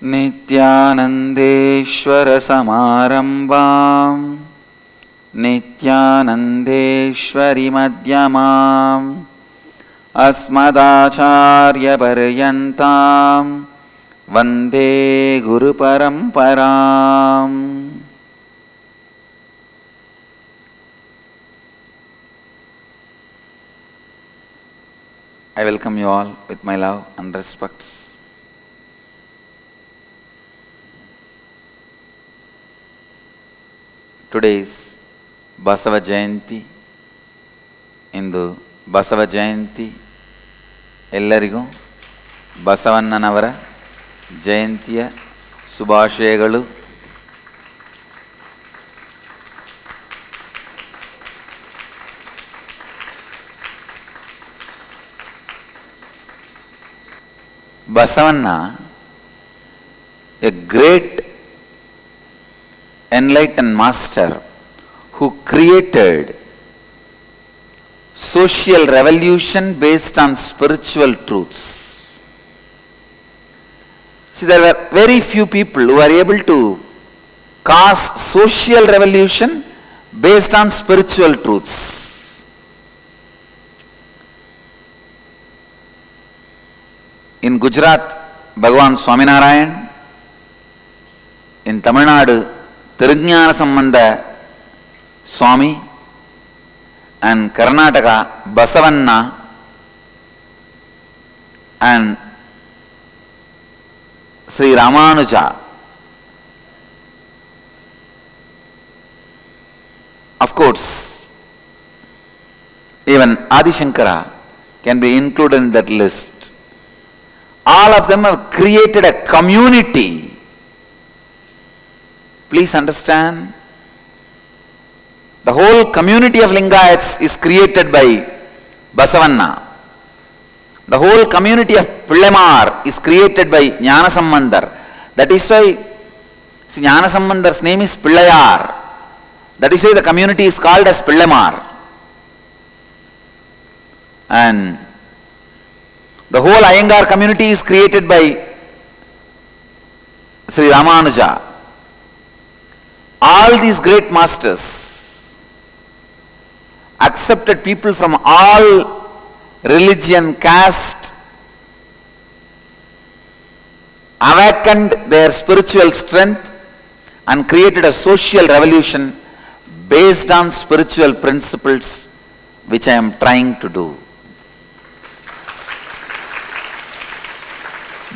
नित्यानन्देश्वरसमारम्भां नित्यानन्देश्वरिमध्यमाम् अस्मदाचार्यपर्यन्तां वन्दे गुरुपरम्पराम्. I welcome you all with my love and respects. Today is Basava Jayanti. ಇಂದು ಬಸವ ಜಯಂತಿ. ಎಲ್ಲರಿಗೂ ಬಸವಣ್ಣನವರ ಜಯಂತಿಯ ಶುಭಾಶಯಗಳು. Basavanna, a great enlightened master who created social revolution based on spiritual truths. See, there were very few people who are able to cause social revolution based on spiritual truths. In Gujarat, Bhagavan Swaminarayan. In Tamil Nadu, Tirunjnana Sambandha Swami. And Karnataka, Basavanna. And Sri Ramanuja. Of course, even Adi Shankara can be included in that list. All of them have created a community. Please understand, the whole community of Lingayats is created by Basavanna. The whole community of Pillemar is created by Jnanasambandar. That is why Jnanasambandar's name is Pillayar. That is why the community is called as Pillemar. And the whole Iyengar community is created by Sri Ramanuja. All these great masters accepted people from all religion, caste, awakened their spiritual strength and created a social revolution based on spiritual principles, which I am trying to do.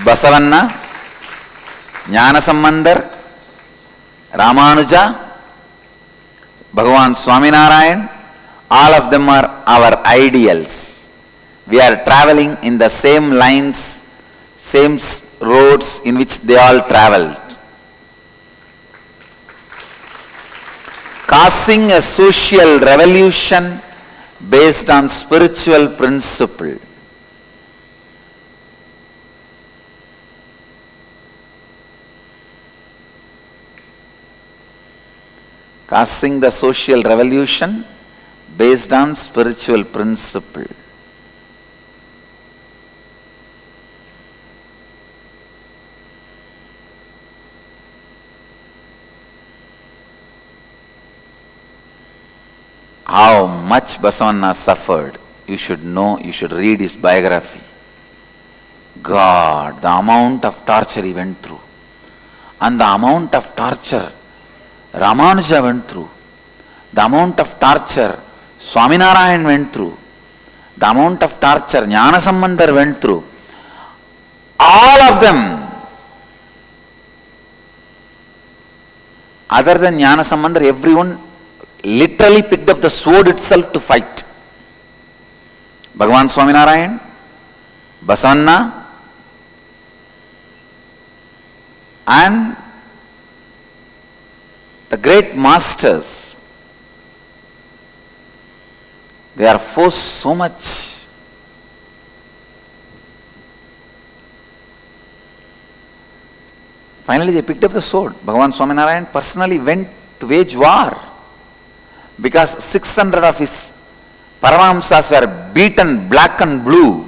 Basavanna, Jnanasambandar, Ramanuja, Bhagavan Swaminarayan, all of them are our ideals. We are traveling in the same lines, same roads in which they all traveled. Causing a social revolution based on spiritual principle. Causing the social revolution based on spiritual principle. How much Basavanna suffered, you should know, you should read his biography. God, the amount of torture he went through, and the amount of torture Ramanuja went through, the amount of torture Swaminarayan went through, the amount of torture Jnanasambandar went through, all of them, other than Jnanasambandar, everyone literally picked up the sword itself to fight. Bhagavan Swaminarayan, Basavanna, and the great masters, they are forced so much. Finally, they picked up the sword. Bhagavan Swaminarayan personally went to wage war because 600 of his Paramahamsas were beaten black and blue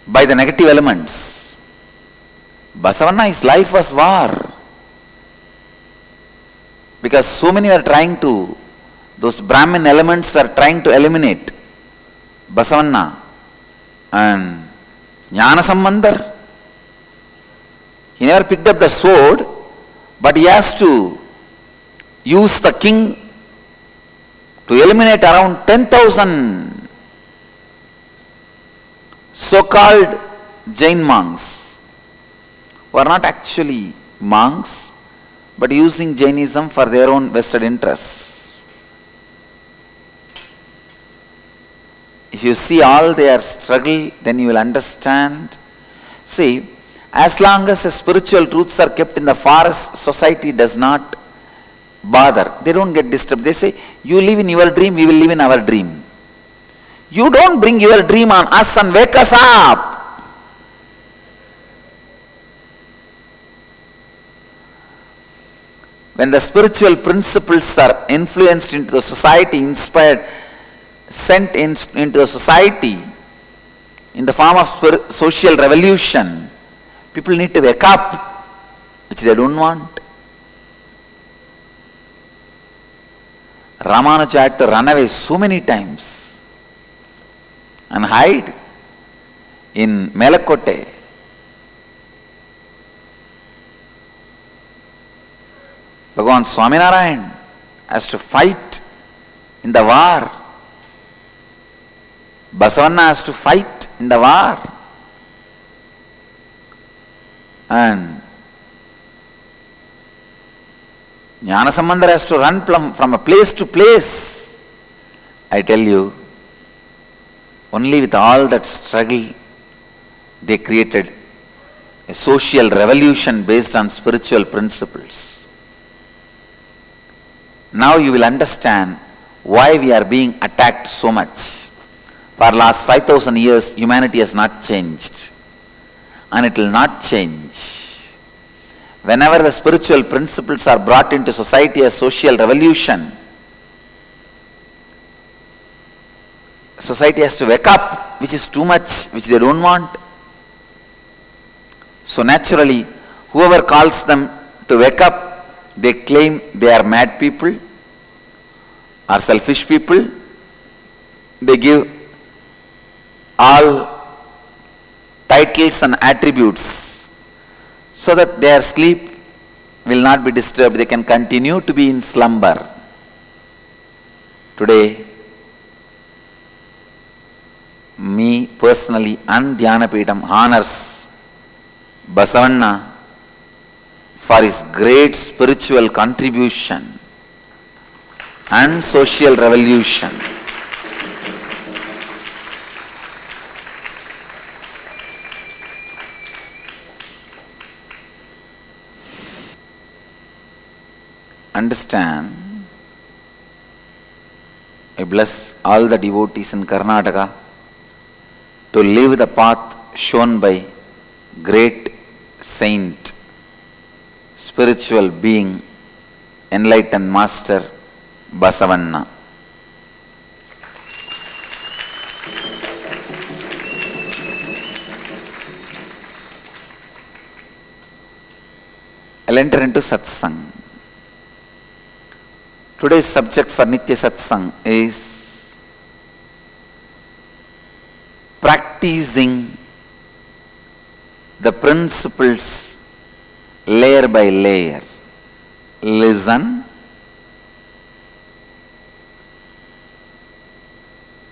by the negative elements. Basavanna, his life was war. Because so many were trying to, those Brahmin elements were trying to eliminate Basavanna and Jnanasambandar. He never picked up the sword, but he has to use the king to eliminate around 10,000 so-called Jain monks who are not actually monks but using Jainism for their own vested interests. If you see all their struggle, then you will understand. See, as long as the spiritual truths are kept in the forest, society does not bother. They don't get disturbed. They say, you live in your dream, we will live in our dream. You don't bring your dream on us and wake us up. When the spiritual principles are influenced into the society, inspired, sent into the society in the form of social revolution, people need to wake up, which they don't want. Ramanuja had to run away so many times and hide in Melakote. Bhagavan Swaminarayan has to fight in the war. Basavanna has to fight in the war. And Jnanasambandar has to run from a place to place. I tell you, only with all that struggle, they created a social revolution based on spiritual principles. Now you will understand why we are being attacked so much. For last 5,000 years, humanity has not changed. And it will not change. Whenever the spiritual principles are brought into society as social revolution, society has to wake up, which is too much, which they don't want. So naturally, whoever calls them to wake up, they claim they are mad people or selfish people. They give all titles and attributes so that their sleep will not be disturbed. They can continue to be in slumber. Today, me personally and Dhyanapitham honors Basavanna for his great spiritual contribution and social revolution. Understand, I bless all the devotees in Karnataka to live the path shown by great saint, spiritual being, enlightened master Basavanna. I'll enter into satsang. Today's subject for Nitya Satsang is practicing the principles layer by layer. Listen.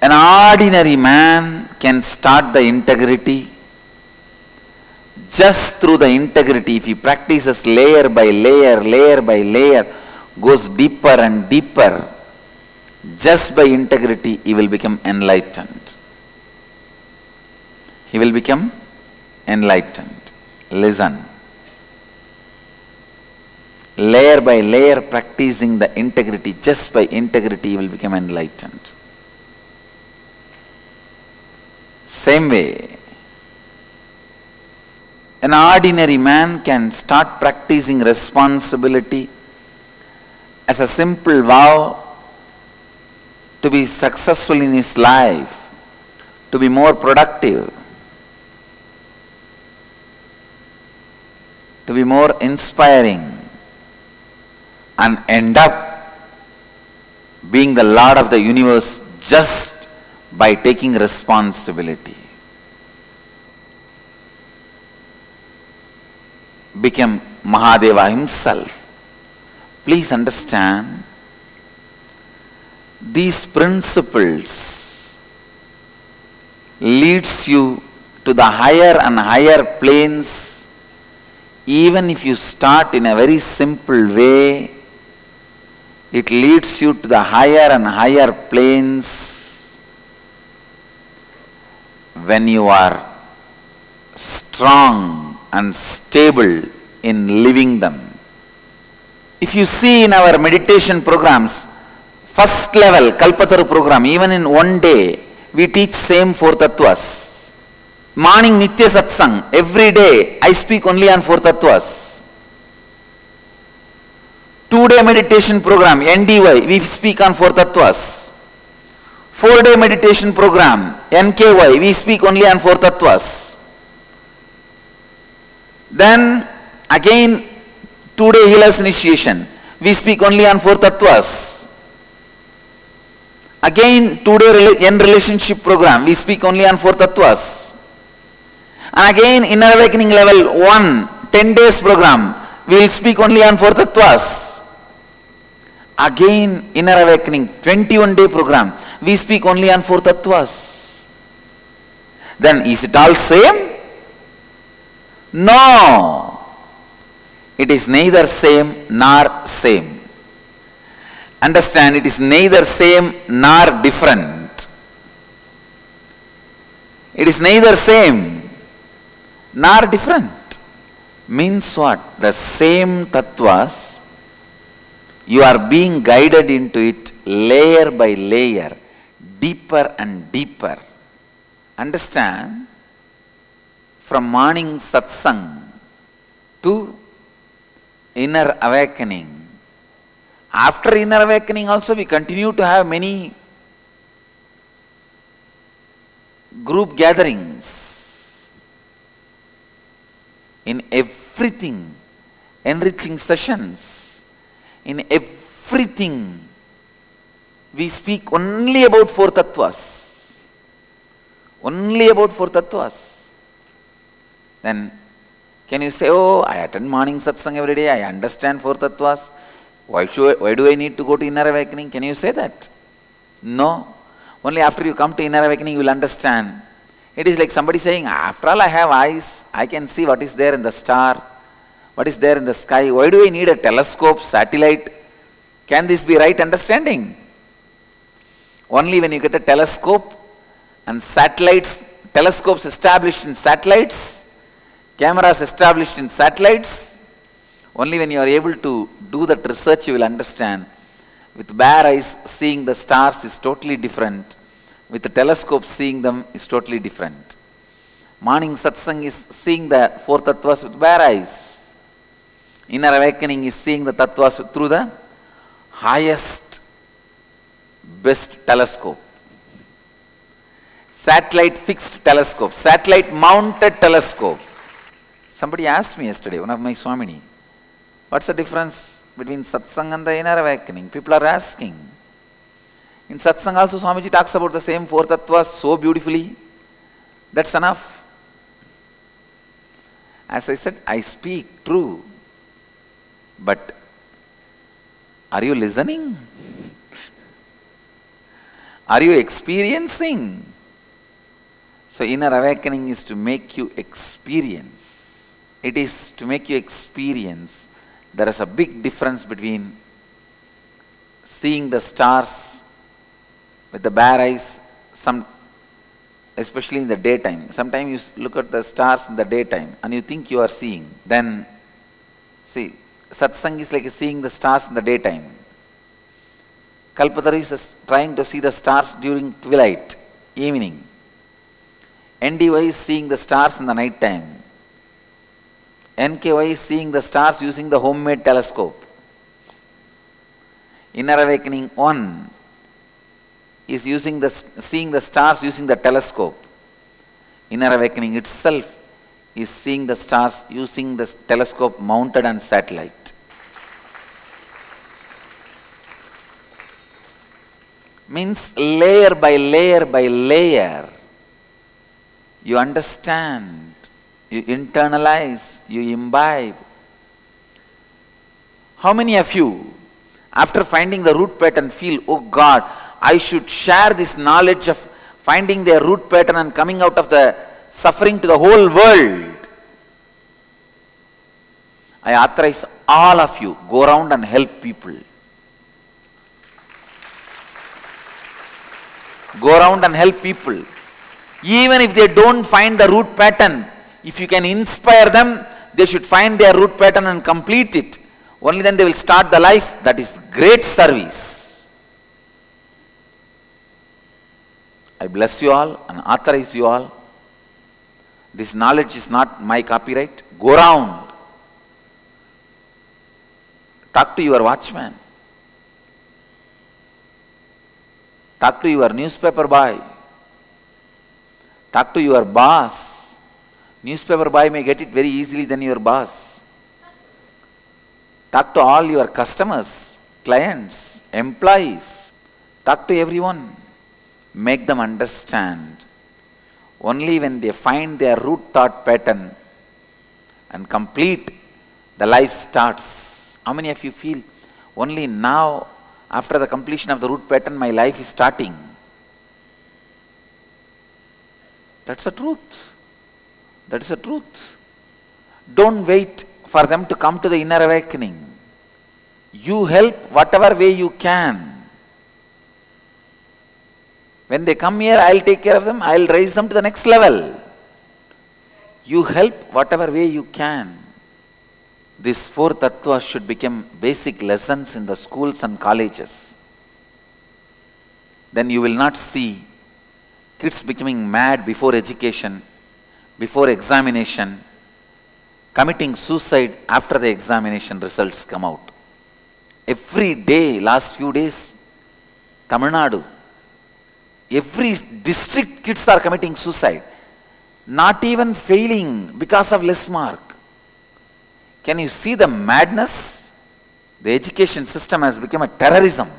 An ordinary man can start the integrity just through the integrity. If he practices layer by layer, layer by layer, goes deeper and deeper, just by integrity, he will become enlightened. He will become enlightened. Listen. Layer by layer, practicing the integrity, just by integrity, he will become enlightened. Same way, an ordinary man can start practicing responsibility as a simple vow to be successful in his life, to be more productive. to be more inspiring, and end up being the Lord of the universe just by taking responsibility. Become Mahadeva himself. Please understand, these principles leads you to the higher and higher planes. Even if you start in a very simple way, it leads you to the higher and higher planes when you are strong and stable in living them. If you see in our meditation programs, first level Kalpataru program, even in one day, we teach same 4 tattvas. Morning Nitya Satsang, every day I speak only on 4 tattvas. 2-day meditation program, NDY, we speak on 4 tattvas. 4-day meditation program, NKY, we speak only on 4 tattvas. Then again 2-day healers initiation, we speak only on 4 tattvas. Again 2-day end relationship program, we speak only on 4 tattvas. And again inner awakening level 1, 10 days program, we will speak only on 4 tattvas. Again inner awakening 21-day program, we speak only on 4 tattvas. Then is it all same? No. It is neither same nor same. Understand, it is neither same nor different. It is neither same nor different. Means what? The same tattvas, you are being guided into it layer by layer, deeper and deeper. Understand, from morning satsang to inner awakening. After inner awakening also we continue to have many group gatherings. In everything, enriching sessions, in everything we speak only about 4 tattvas. Only about 4 tattvas. Then can you say, oh, I attend morning satsang every day, I understand 4 tattvas, why do I need to go to inner awakening? Can you say that? No. Only after you come to inner awakening you will understand. It is like somebody saying, after all I have eyes, I can see what is there in the star, what is there in the sky, why do I need a telescope, satellite? Can this be right understanding? Only when you get a telescope and satellites, telescopes established in satellites, cameras established in satellites, only when you are able to do that research you will understand. With bare eyes seeing the stars is totally different. With the telescope seeing them is totally different. Morning satsang is seeing the 4 tattvas with bare eyes. Inner awakening is seeing the tattvas through the highest, best telescope. Satellite fixed telescope, satellite mounted telescope. Somebody asked me yesterday, one of my Swamini, what's the difference between satsang and the inner awakening? People are asking. In satsang also Swamiji talks about the same 4 tattvas so beautifully. That's enough. As I said, I speak true. But are you listening? Are you experiencing? So inner awakening is to make you experience. It is to make you experience. There is a big difference between seeing the stars with the bare eyes, especially in the daytime. Sometimes you look at the stars in the daytime and you think you are seeing. Then, see, satsang is like seeing the stars in the daytime. Kalpataru is trying to see the stars during twilight, evening. NDY is seeing the stars in the night time. NKY is seeing the stars using the homemade telescope. Inner awakening 1 is seeing the stars using the telescope. Inner awakening itself is seeing the stars using the telescope mounted on satellite. Means layer by layer by layer, you understand, you internalize, you imbibe. How many of you, after finding the root pattern, feel, oh God, I should share this knowledge of finding their root pattern and coming out of the suffering to the whole world? I authorize all of you, go around and help people. Go around and help people. Even if they don't find the root pattern, if you can inspire them, they should find their root pattern and complete it. Only then they will start the life. That is great service. I bless you all and authorize you all. This knowledge is not my copyright. Go around. Talk to your watchman. Talk to your newspaper boy. Talk to your boss. Newspaper boy may get it very easily than your boss. Talk to all your customers, clients, employees. Talk to everyone. Make them understand. Only when they find their root thought pattern and complete, the life starts. How many of you feel, only now, after the completion of the root pattern, my life is starting? That's the truth. That is the truth. Don't wait for them to come to the inner awakening. You help whatever way you can. When they come here, I'll take care of them. I'll raise them to the next level. You help whatever way you can. These four tattvas should become basic lessons in the schools and colleges. Then you will not see kids becoming mad before education, before examination, committing suicide after the examination results come out. Every day, last few days, Tamil Nadu, every district kids are committing suicide, not even failing because of less mark. Can you see the madness? The education system has become a terrorism.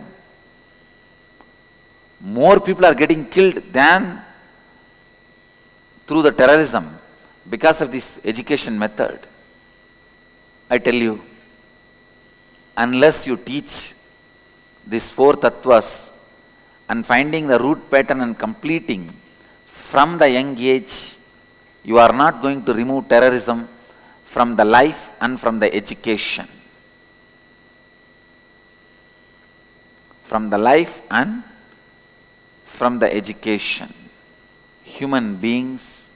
More people are getting killed than through the terrorism because of this education method. I tell you, unless you teach these four tattvas and finding the root pattern and completing from the young age, you are not going to remove terrorism from the life and from the education. From the life and from the education. Human beings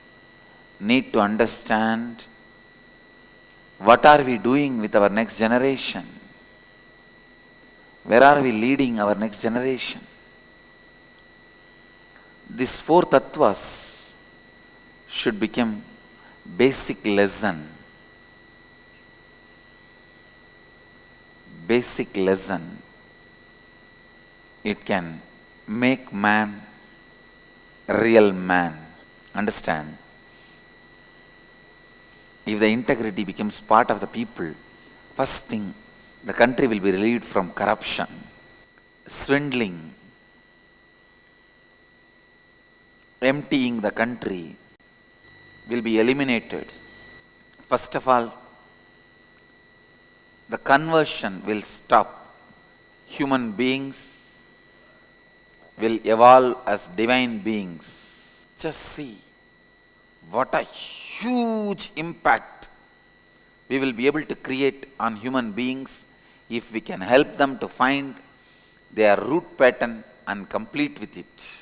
need to understand what are we doing with our next generation. Where are we leading our next generation? These four tattvas should become basic lesson. Basic lesson. It can make man a real man. Understand? If the integrity becomes part of the people, first thing, the country will be relieved from corruption, swindling, emptying the country will be eliminated. First of all, the conversion will stop. Human beings will evolve as divine beings. Just see what a huge impact we will be able to create on human beings if we can help them to find their root pattern and complete with it.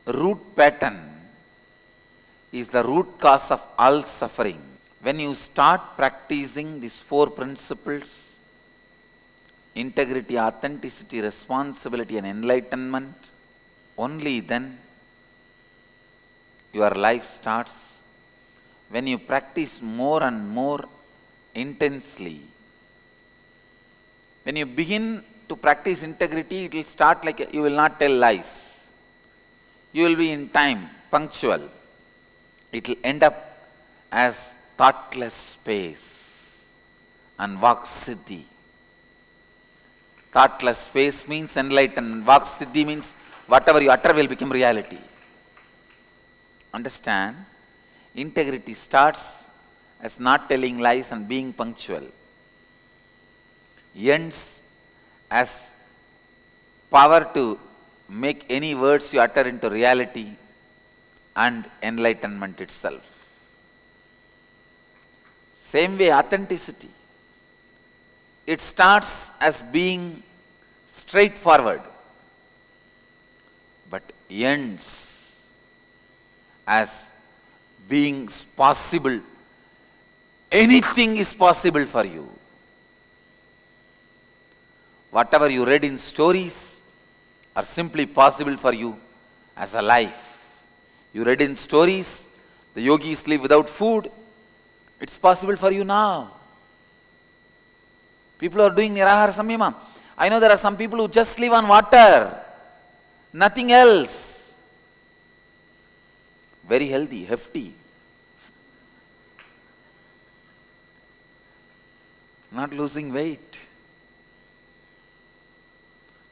Root pattern is the root cause of all suffering. When you start practicing these four principles, integrity, authenticity, responsibility and enlightenment, only then your life starts. When you practice more and more intensely, when you begin to practice integrity, it will start like you will not tell lies. You will be in time, punctual. It will end up as thoughtless space and Vaksiddhi. Thoughtless space means enlightenment. Vaksiddhi means whatever you utter will become reality. Understand? Integrity starts as not telling lies and being punctual. Ends as power to make any words you utter into reality and enlightenment itself. Same way, authenticity. It starts as being straightforward, but ends as being possible. Anything is possible for you. Whatever you read in stories are simply possible for you as a life. You read in stories, the yogis live without food. It's possible for you now. People are doing Nirahara Samyama. I know there are some people who just live on water, nothing else. Very healthy, hefty. Not losing weight.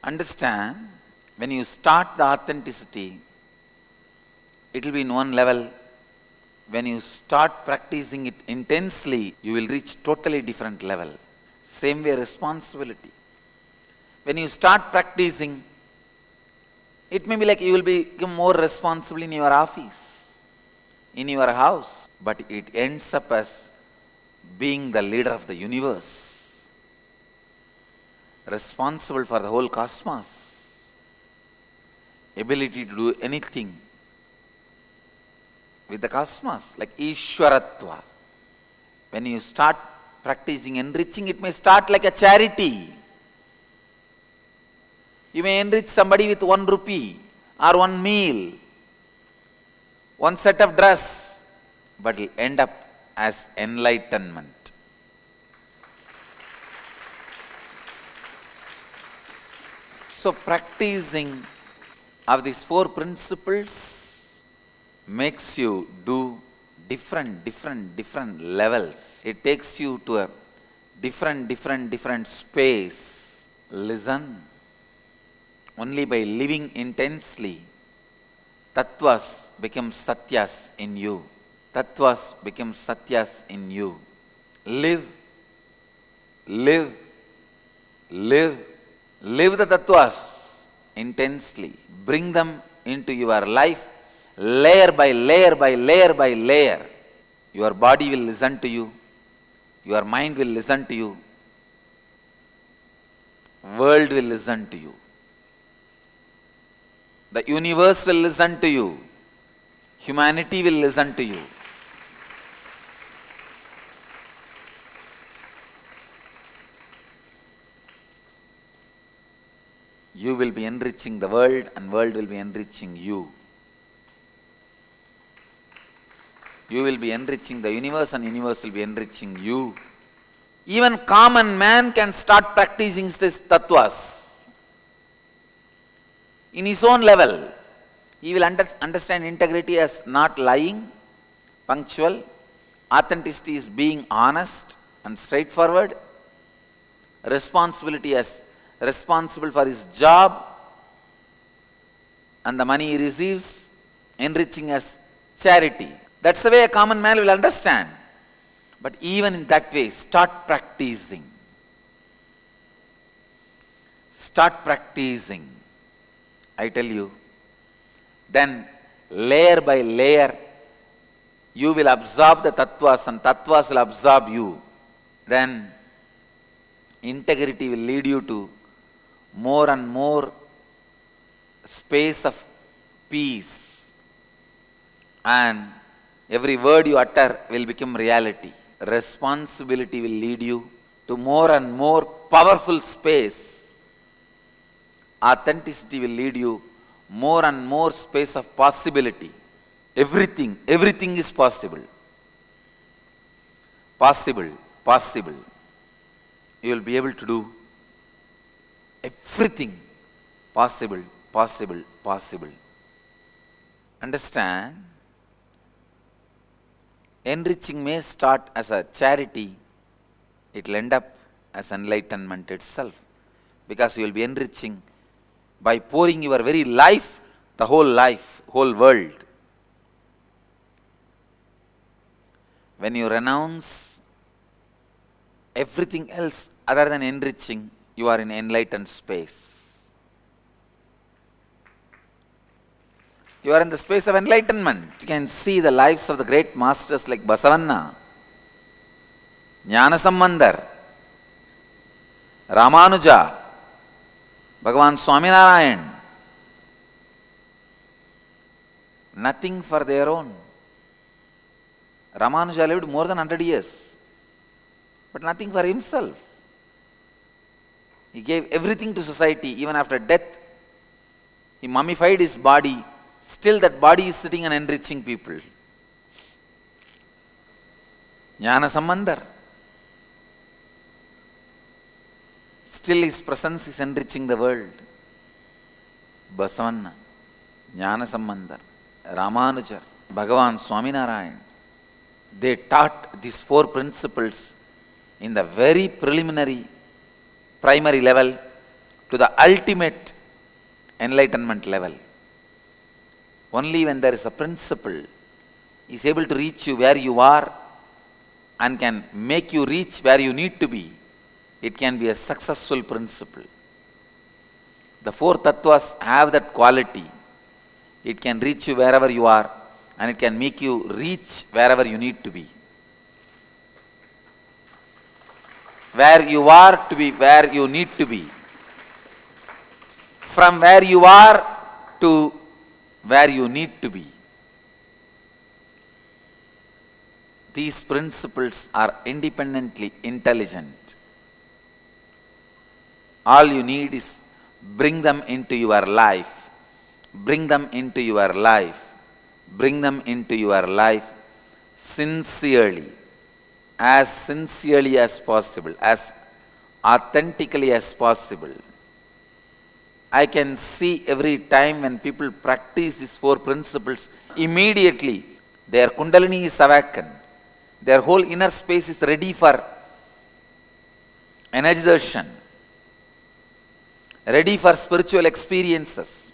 Understand, when you start the authenticity, it will be in one level. When you start practicing it intensely, you will reach totally different level. Same way, responsibility. When you start practicing, it may be like you will become more responsible in your office, in your house, but it ends up as being the leader of the universe, responsible for the whole cosmos, ability to do anything with the cosmos, like Ishwaratva. When you start practicing enriching, it may start like a charity. You may enrich somebody with 1 rupee or 1 meal, 1 set of dress, but it will end up as enlightenment. So practicing of these 4 principles makes you do different levels. It takes you to a different space. Listen. Only by living intensely, tattvas become satyas in you. Tattvas become satyas in you. Live the tattvas intensely. Bring them into your life, layer by layer. Your body will listen to you. Your mind will listen to you. World will listen to you. The universe will listen to you. Humanity will listen to you. You will be enriching the world and world will be enriching you. You will be enriching the universe and universe will be enriching you. Even common man can start practicing these tattvas. In his own level, he will understand integrity as not lying, punctual. Authenticity is being honest and straightforward. Responsibility as responsible for his job and the money he receives. Enriching as charity. That's the way a common man will understand. But even in that way, start practicing. Start practicing. I tell you, then layer by layer, you will absorb the tattvas and tattvas will absorb you. Then integrity will lead you to more and more space of peace. And every word you utter will become reality. Responsibility will lead you to more and more powerful space. Authenticity will lead you more and more space of possibility. Everything is possible. Possible. You will be able to do everything possible, possible, possible. Understand? Enriching may start as a charity, it will end up as enlightenment itself, because you will be enriching by pouring your very life, the whole world. When you renounce everything else other than enriching, you are in enlightened space. You are in the space of enlightenment. You can see the lives of the great masters like Basavanna, Jnanasambandar, Ramanuja, Bhagavan Swaminarayan. Nothing for their own. Ramanuja lived more than 100 years, but nothing for himself. He gave everything to society. Even after death, he mummified his body. Still that body is sitting and enriching people. Jnanasambandar. Still his presence is enriching the world. Basavanna, Jnanasambandar, Ramanujar, Bhagavan Swaminarayan. They taught these four principles in the very primary level to the ultimate enlightenment level. Only when there is a principle is able to reach you where you are and can make you reach where you need to be, it can be a successful principle. The four tattvas have that quality. It can reach you wherever you are, and it can make you reach wherever you need to be. Where you are to be where you need to be. From where you are to where you need to be. These principles are independently intelligent. All you need is bring them into your life. Bring them into your life. Bring them into your life sincerely as possible, as authentically as possible. I can see every time when people practice these four principles, immediately their Kundalini is awakened. Their whole inner space is ready for energization, ready for spiritual experiences,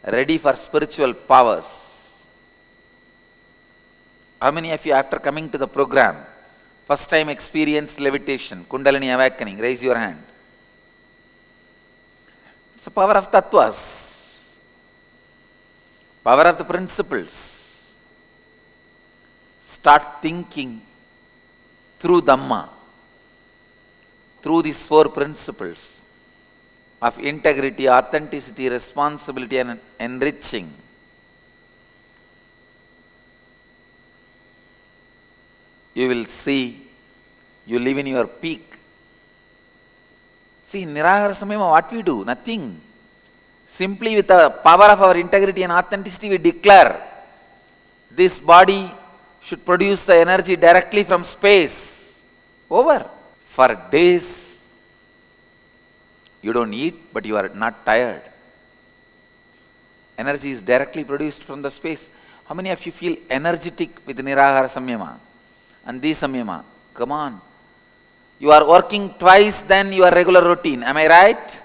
ready for spiritual powers. How many of you, after coming to the program, first time experienced levitation, Kundalini awakening? Raise your hand. It's the power of tattvas, power of the principles. Start thinking through Dhamma, through these four principles of integrity, authenticity, responsibility, and enriching. You will see, you live in your peak. See, in Nirahara Samyama, what we do? Nothing. Simply with the power of our integrity and authenticity, we declare this body should produce the energy directly from space. Over. For days, you don't eat, but you are not tired. Energy is directly produced from the space. How many of you feel energetic with Nirahara Samyama? And this Samyama, come on. You are working twice than your regular routine. Am I right?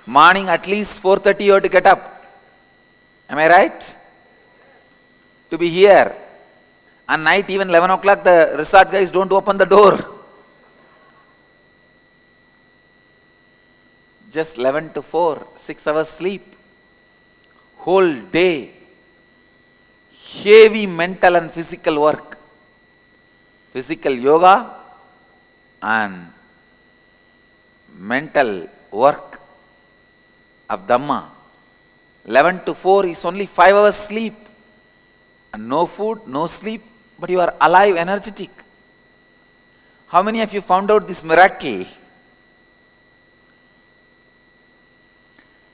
Morning at least 4:30 you have to get up. Am I right? To be here. And night even 11 o'clock the resort guys don't open the door. Just 11 to 4, 6 hours sleep. Whole day. Heavy mental and physical work. Physical yoga and mental work of Dhamma. 11 to 4 is only 5 hours sleep. And no food, no sleep, but you are alive, energetic. How many of you found out this miracle?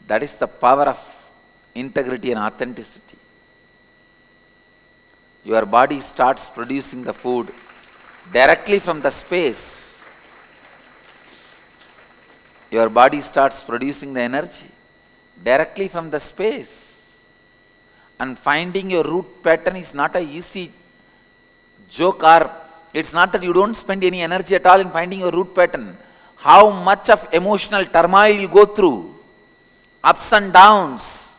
That is the power of integrity and authenticity. Your body starts producing the food directly from the space, your body starts producing the energy directly from the space. And finding your root pattern is not a easy joke, or it's not that you don't spend any energy at all in finding your root pattern. How much of emotional turmoil you go through, ups and downs.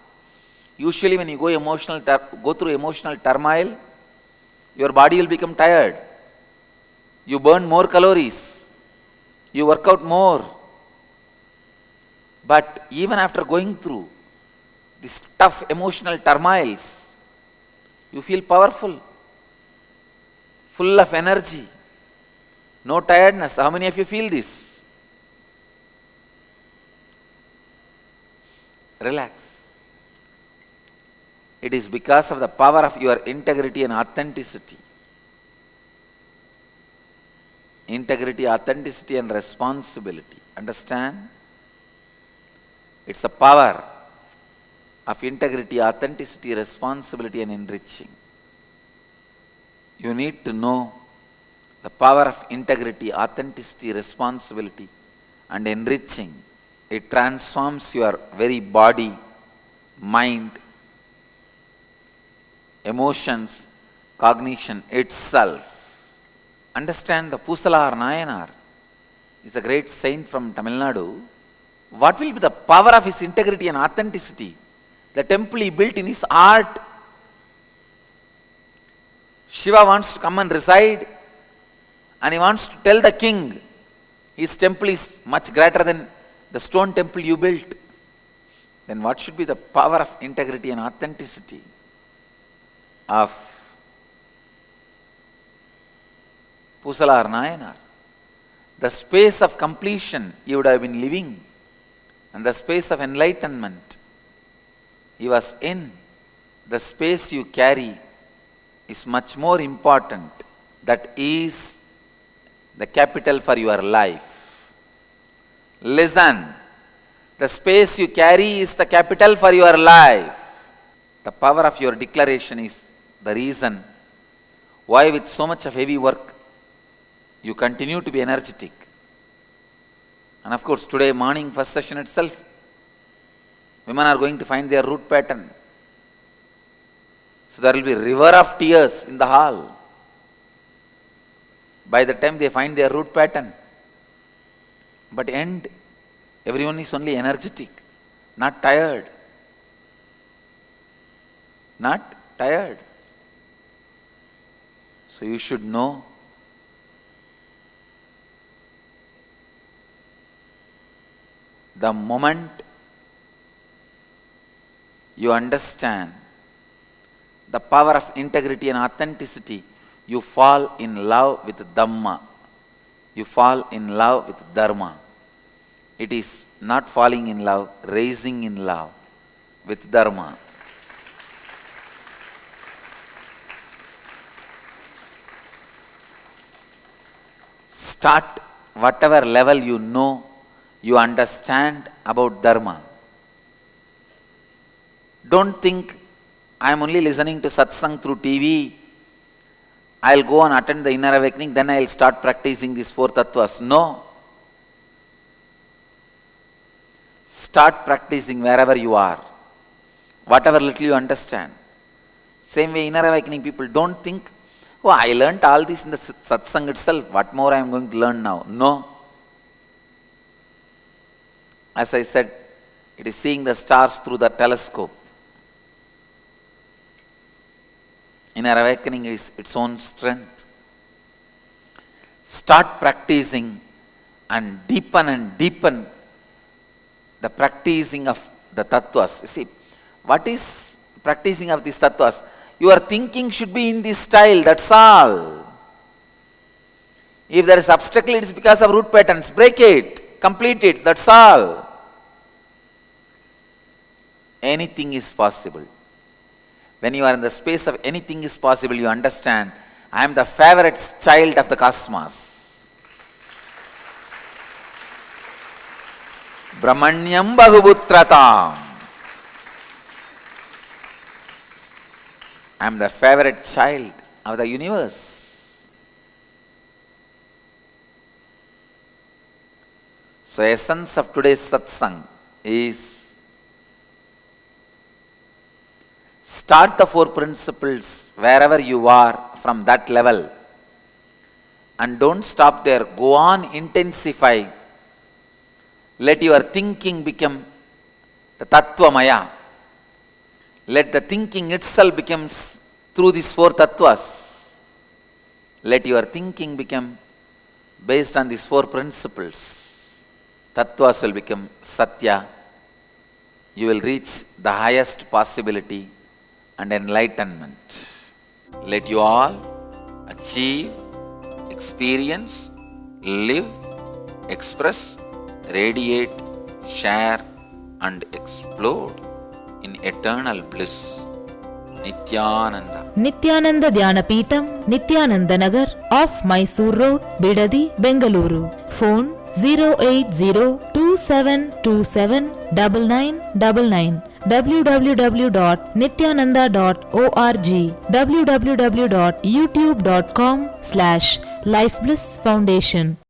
Usually when you go through emotional turmoil, your body will become tired. You burn more calories. You work out more. But even after going through these tough emotional turmoils, you feel powerful, full of energy, no tiredness. How many of you feel this? Relax. It is because of the power of your integrity and authenticity. Integrity, authenticity and responsibility. Understand? It's the power of integrity, authenticity, responsibility and enriching. You need to know the power of integrity, authenticity, responsibility and enriching. It transforms your very body, mind, emotions, cognition itself. Understand, the Pusalar Nayanar is a great saint from Tamil Nadu. What will be the power of his integrity and authenticity? The temple he built in his art. Shiva wants to come and reside, and he wants to tell the king his temple is much greater than the stone temple you built. Then what should be the power of integrity and authenticity of Pusalar Nayanar? The space of completion he would have been living, and the space of enlightenment he was in. The space you carry is much more important. That is the capital for your life. Listen, the space you carry is the capital for your life. The power of your declaration is the reason why with so much of heavy work you continue to be energetic. And of course today morning first session itself, women are going to find their root pattern. So there will be a river of tears in the hall by the time they find their root pattern. But end, everyone is only energetic, not tired. Not tired. So you should know the moment you understand the power of integrity and authenticity, you fall in love with Dhamma. You fall in love with Dharma. It is not falling in love, raising in love with Dharma. Start whatever level you know, you understand about Dharma. Don't think, I am only listening to satsang through TV, I will go and attend the inner awakening, then I will start practicing these four tattvas. No. Start practicing wherever you are, whatever little you understand. Same way inner awakening people, don't think, oh, I learnt all this in the satsang itself, what more I am going to learn now? No. As I said, it is seeing the stars through the telescope. Inner awakening is its own strength. Start practicing and deepen the practicing of the tattvas. You see, what is practicing of these tattvas? Your thinking should be in this style, that's all. If there is obstacle, it is because of root patterns. Break it, complete it, that's all. Anything is possible. When you are in the space of anything is possible, you understand, I am the favorite child of the cosmos. Brahmanyam Bahuputratam. I am the favorite child of the universe. So essence of today's satsang is start the 4 principles wherever you are from that level, and don't stop there. Go on, intensify. Let your thinking become the Tattvamaya. Let the thinking itself becomes through these 4 tattvas. Let your thinking become based on these 4 principles. Tattvas will become Satya. You will reach the highest possibility and enlightenment. Let you all achieve, experience, live, express, radiate, share and explode in eternal bliss. Nityananda. Nityananda Dhyanapitham, Nityananda Nagar, off Mysore Road, Bidadi, Bengaluru. Phone 08027279999. www.nityananda.org, www.youtube.com/Life Bliss Foundation.